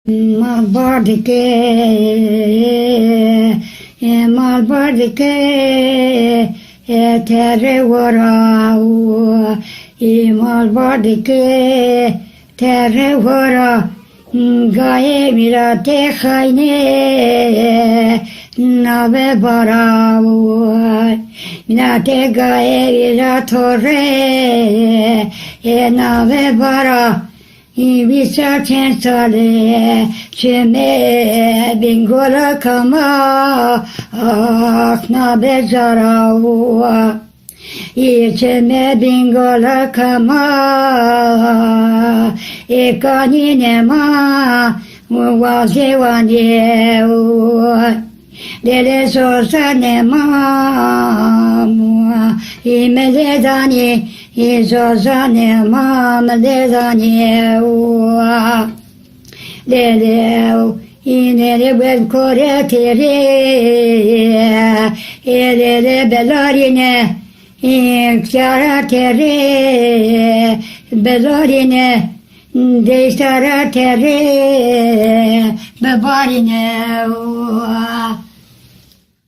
Malbardike, malbardike, terre vara, malbardike, terre vara, gaye mira te khayne, nave bara, mina te gaye mira torre, nave bara. İbisa tensale çeme bingola kama akna bezara İçeme bingola kama ekanine ma vazevane dele sosa ne ma imedani İzozane mamledane ua Leleu inere bel koretere Elere belarine İnkara tere Belarine Değiştara tere Bebarine ua